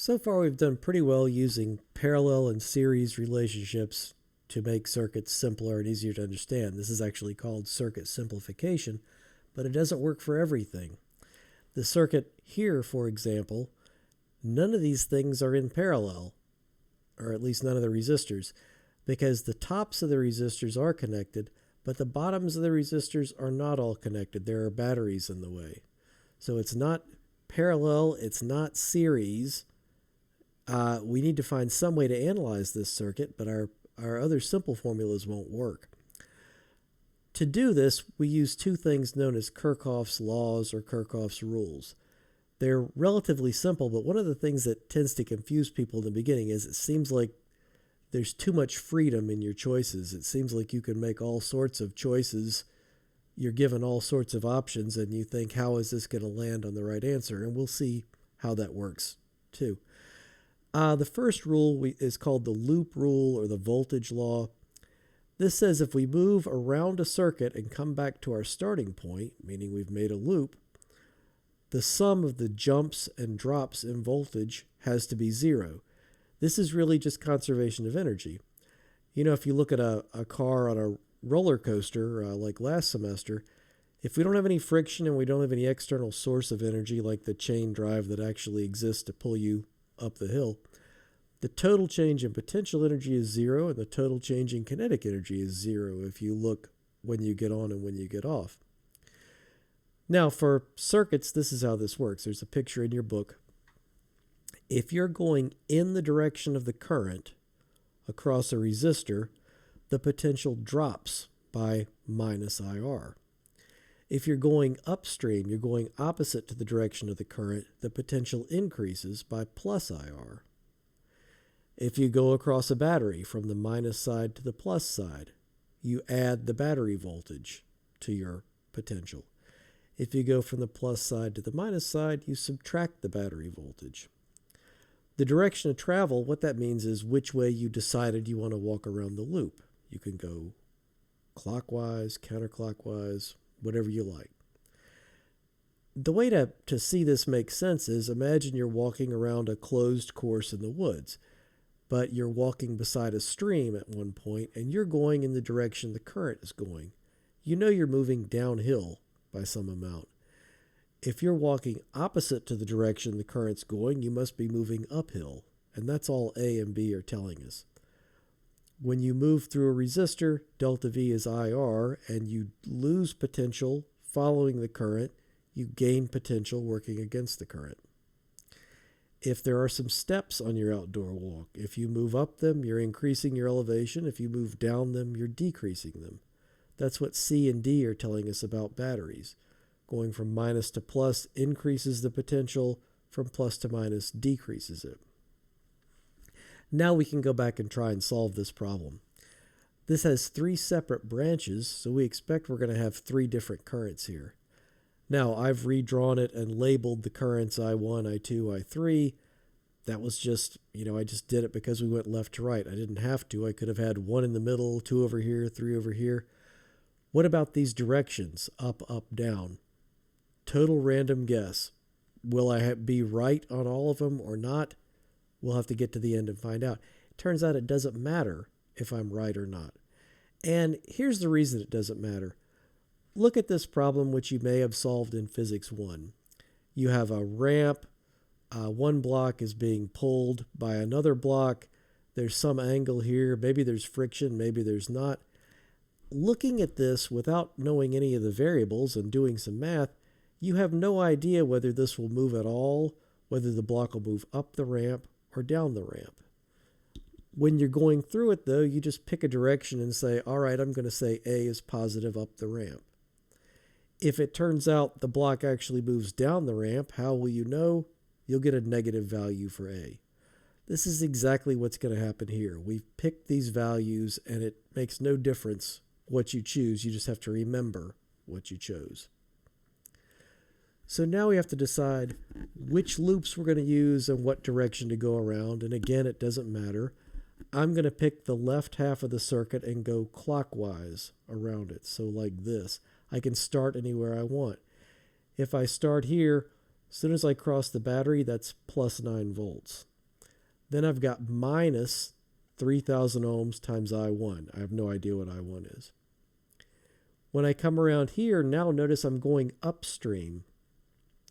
So far, we've done pretty well using parallel and series relationships to make circuits simpler and easier to understand. This is actually called circuit simplification, but it doesn't work for everything. The circuit here, for example, none of these things are in parallel, or at least none of the resistors, because the tops of the resistors are connected, but the bottoms of the resistors are not all connected. There are batteries in the way. So it's not parallel, it's not series. We need to find some way to analyze this circuit, but our other simple formulas won't work. To do this, we use two things known as Kirchhoff's laws or Kirchhoff's rules. They're relatively simple, but one of the things that tends to confuse people in the beginning is it seems like there's too much freedom in your choices. It seems like you can make all sorts of choices. You're given all sorts of options, and you think, how is this going to land on the right answer? And we'll see how that works, too. The first rule is called the loop rule or the voltage law. This says if we move around a circuit and come back to our starting point, meaning we've made a loop, the sum of the jumps and drops in voltage has to be zero. This is really just conservation of energy. You know, if you look at a car on a roller coaster like last semester, if we don't have any friction and we don't have any external source of energy like the chain drive that actually exists to pull you up the hill, the total change in potential energy is zero and the total change in kinetic energy is zero if you look when you get on and when you get off. Now for circuits, this is how this works. There's a picture in your book. If you're going in the direction of the current across a resistor, the potential drops by minus IR. If you're going upstream, you're going opposite to the direction of the current, the potential increases by plus IR. If you go across a battery from the minus side to the plus side, you add the battery voltage to your potential. If you go from the plus side to the minus side, you subtract the battery voltage. The direction of travel, what that means is which way you decided you want to walk around the loop. You can go clockwise, counterclockwise, whatever you like. The way to see this make sense is imagine you're walking around a closed course in the woods, but you're walking beside a stream at one point and you're going in the direction the current is going. You know you're moving downhill by some amount. If you're walking opposite to the direction the current's going, you must be moving uphill, and that's all A and B are telling us. When you move through a resistor, delta V is IR, and you lose potential following the current, you gain potential working against the current. If there are some steps on your outdoor walk, if you move up them, you're increasing your elevation. If you move down them, you're decreasing them. That's what C and D are telling us about batteries. Going from minus to plus increases the potential, from plus to minus decreases it. Now we can go back and try and solve this problem. This has three separate branches, so we expect we're going to have three different currents here. Now, I've redrawn it and labeled the currents I1, I2, I3. That was just, I just did it because we went left to right. I didn't have to. I could have had one in the middle, two over here, three over here. What about these directions? Up, up, down. Total random guess. Will I be right on all of them or not? We'll have to get to the end and find out. It turns out it doesn't matter if I'm right or not. And here's the reason it doesn't matter. Look at this problem which you may have solved in Physics 1. You have a ramp. One block is being pulled by another block. There's some angle here. Maybe there's friction. Maybe there's not. Looking at this without knowing any of the variables and doing some math, you have no idea whether this will move at all, whether the block will move up the ramp or down the ramp. When you're going through it, though, you just pick a direction and say, all right, I'm going to say A is positive up the ramp. If it turns out the block actually moves down the ramp, how will you know? You'll get a negative value for A. This is exactly what's going to happen here. We've picked these values, and it makes no difference what you choose. You just have to remember what you chose. So now we have to decide which loops we're going to use and what direction to go around. And again, it doesn't matter. I'm going to pick the left half of the circuit and go clockwise around it. So like this. I can start anywhere I want. If I start here, as soon as I cross the battery, that's plus 9 volts. Then I've got minus 3,000 ohms times I1. I have no idea what I1 is. When I come around here, now notice I'm going upstream.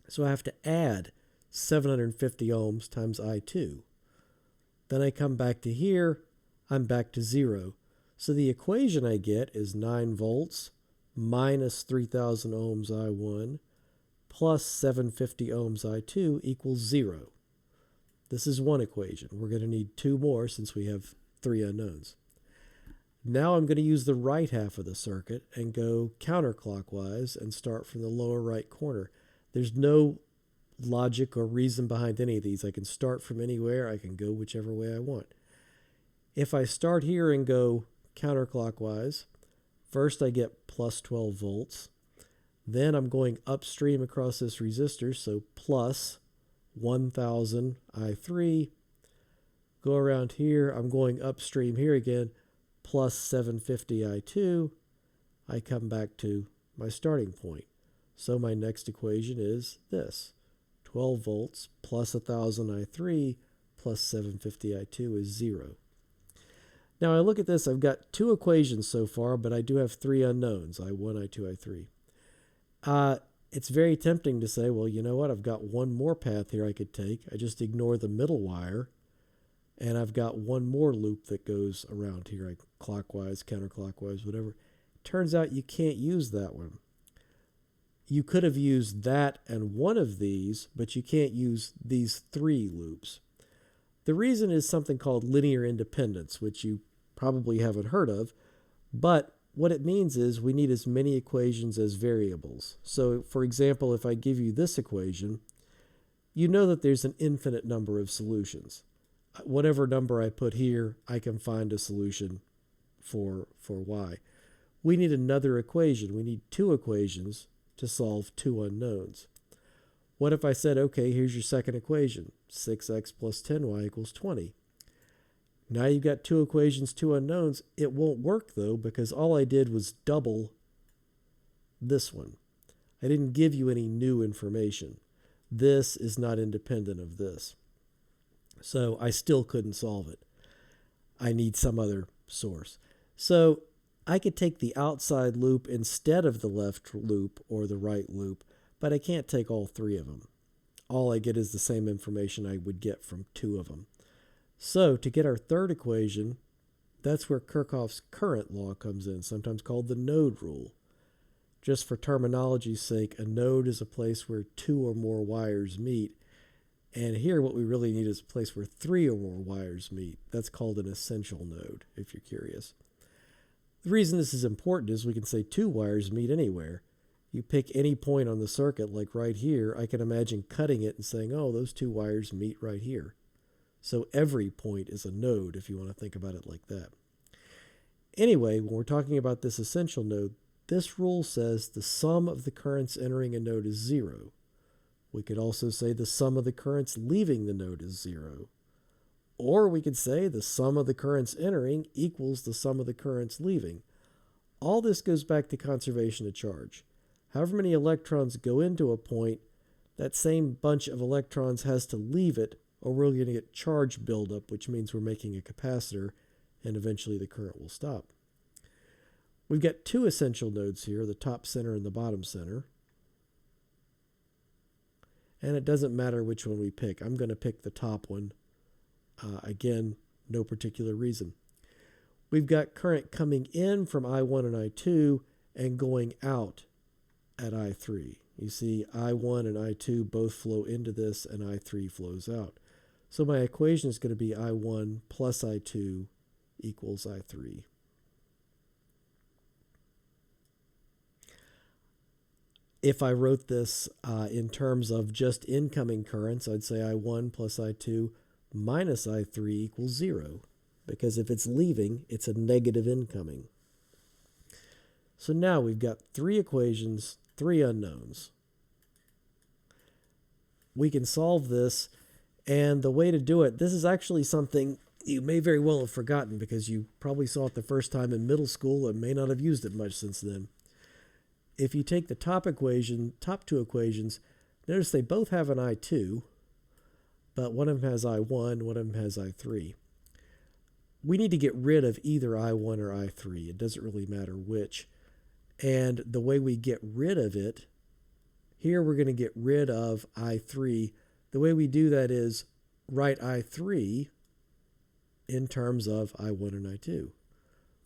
So I have to add 750 ohms times I2. Then I come back to here, I'm back to 0. So the equation I get is 9 volts minus 3,000 ohms I1 plus 750 ohms I2 equals 0. This is one equation. We're going to need two more since we have three unknowns. Now I'm going to use the right half of the circuit and go counterclockwise and start from the lower right corner. There's no logic or reason behind any of these. I can start from anywhere. I can go whichever way I want. If I start here and go counterclockwise, first I get plus 12 volts. Then I'm going upstream across this resistor, so plus 1,000 I3. Go around here, I'm going upstream here again, plus 750 I2. I come back to my starting point. So my next equation is this. 12 volts plus 1,000 I3 plus 750 I2 is 0. Now I look at this, I've got two equations so far, but I do have three unknowns, I1, I2, I3. It's very tempting to say, well, you know what, I've got one more path here I could take. I just ignore the middle wire, and I've got one more loop that goes around here, clockwise, counterclockwise, whatever. Turns out you can't use that one. You could have used that and one of these, but you can't use these three loops. The reason is something called linear independence, which you probably haven't heard of, but what it means is we need as many equations as variables. So, for example, if I give you this equation, you know that there's an infinite number of solutions. Whatever number I put here, I can find a solution for y. We need another equation. We need two equations to solve two unknowns. What if I said, okay, here's your second equation, 6x plus 10y equals 20. Now you've got two equations, two unknowns. It won't work, though, because all I did was double this one. I didn't give you any new information. This is not independent of this. So I still couldn't solve it. I need some other source. So I could take the outside loop instead of the left loop or the right loop, but I can't take all three of them. All I get is the same information I would get from two of them. So to get our third equation, that's where Kirchhoff's current law comes in, sometimes called the node rule. Just for terminology's sake, a node is a place where two or more wires meet. And here what we really need is a place where three or more wires meet. That's called an essential node, if you're curious. The reason this is important is we can say two wires meet anywhere. You pick any point on the circuit, like right here, I can imagine cutting it and saying, oh, those two wires meet right here. So every point is a node, if you want to think about it like that. Anyway, when we're talking about this essential node, this rule says the sum of the currents entering a node is 0. We could also say the sum of the currents leaving the node is 0. Or we could say the sum of the currents entering equals the sum of the currents leaving. All this goes back to conservation of charge. However many electrons go into a point, that same bunch of electrons has to leave it, or we're going to get charge buildup, which means we're making a capacitor, and eventually the current will stop. We've got two essential nodes here, the top center and the bottom center. And it doesn't matter which one we pick. I'm going to pick the top one. Again, no particular reason. We've got current coming in from I1 and I2 and going out at I3. You see I1 and I2 both flow into this and I3 flows out. So my equation is going to be I1 plus I2 equals I3. If I wrote this in terms of just incoming currents, I'd say I1 plus I2 minus I3 equals 0. Because if it's leaving, it's a negative incoming. So now we've got three equations, three unknowns. We can solve this, and the way to do it, this is actually something you may very well have forgotten because you probably saw it the first time in middle school and may not have used it much since then. If you take the top two equations, notice they both have an I2, but one of them has I1, one of them has I3. We need to get rid of either I1 or I3. It doesn't really matter which. And the way we get rid of it, here we're going to get rid of I3. The way we do that is write I3 in terms of I1 and I2.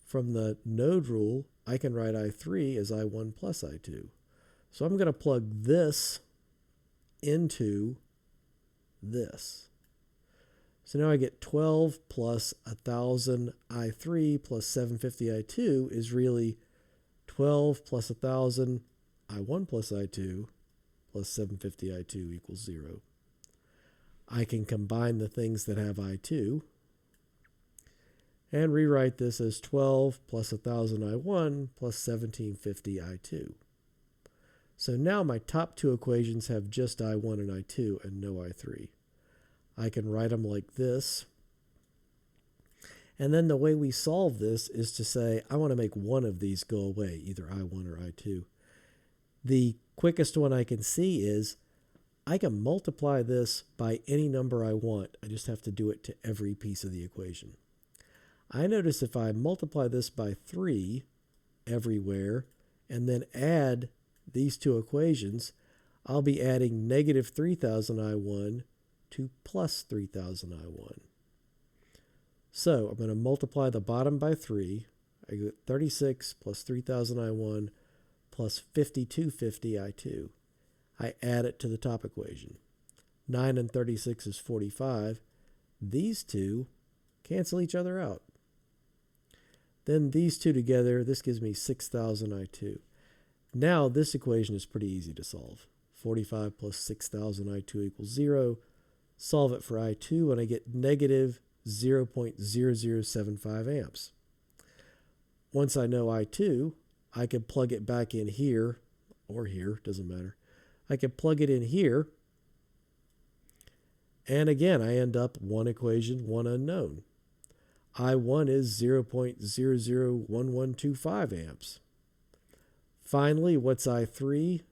From the node rule, I can write I3 as I1 plus I2. So I'm going to plug this into this. So now I get 12 plus 1,000 I3 plus 750 I2 is really 12 plus 1,000 I1 plus I2 plus 750 I2 equals 0. I can combine the things that have I2 and rewrite this as 12 plus 1,000 I1 plus 1,750 I2. So now my top two equations have just I1 and I2 and no I3. I can write them like this. And then the way we solve this is to say, I want to make one of these go away, either I1 or I2. The quickest one I can see is I can multiply this by any number I want. I just have to do it to every piece of the equation. I notice if I multiply this by 3 everywhere and then add these two equations, I'll be adding negative 3,000 I1 to plus 3,000 I1. So I'm going to multiply the bottom by 3. I get 36 plus 3,000 I1 plus 5,250 I2. I add it to the top equation. 9 and 36 is 45. These two cancel each other out. Then these two together, this gives me 6,000 I2. Now this equation is pretty easy to solve. 45 plus 6,000 I2 equals 0. Solve it for I2 and I get negative 0.0075 amps. Once I know I2, I can plug it back in here, or here, doesn't matter. I can plug it in here, and again, I end up one equation, one unknown. I1 is 0.001125 amps. Finally, what's I3?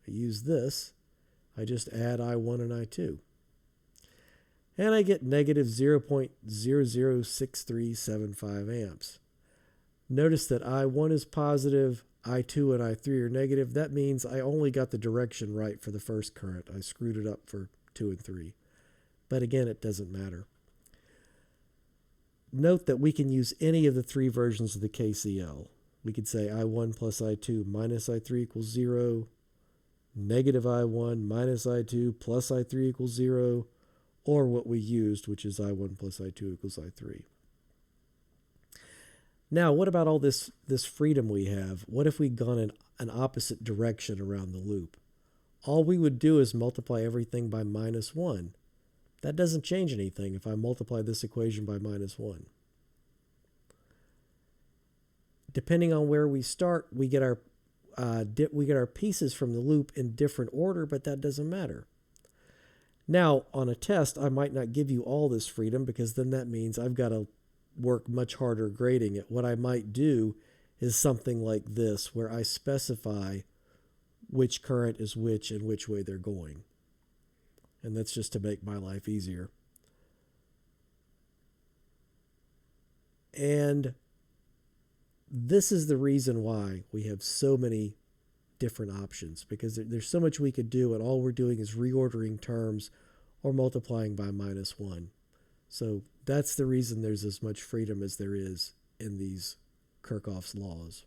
I use this. I just add I1 and I2. And I get negative 0.006375 amps. Notice that I1 is positive, I2 and I3 are negative. That means I only got the direction right for the first current. I screwed it up for 2 and 3. But again, it doesn't matter. Note that we can use any of the three versions of the KCL. We could say I1 plus I2 minus I3 equals 0, negative I1 minus I2 plus I3 equals 0, or what we used, which is I1 plus I2 equals I3. Now, what about all this freedom we have? What if we'd gone in an opposite direction around the loop? All we would do is multiply everything by minus 1. That doesn't change anything if I multiply this equation by minus 1. Depending on where we start, we get our pieces from the loop in different order, but that doesn't matter. Now, on a test, I might not give you all this freedom because then that means I've got to work much harder grading it. What I might do is something like this, where I specify which current is which and which way they're going. And that's just to make my life easier. And this is the reason why we have so many different options, because there's so much we could do, and all we're doing is reordering terms or multiplying by minus 1. So that's the reason there's as much freedom as there is in these Kirchhoff's laws.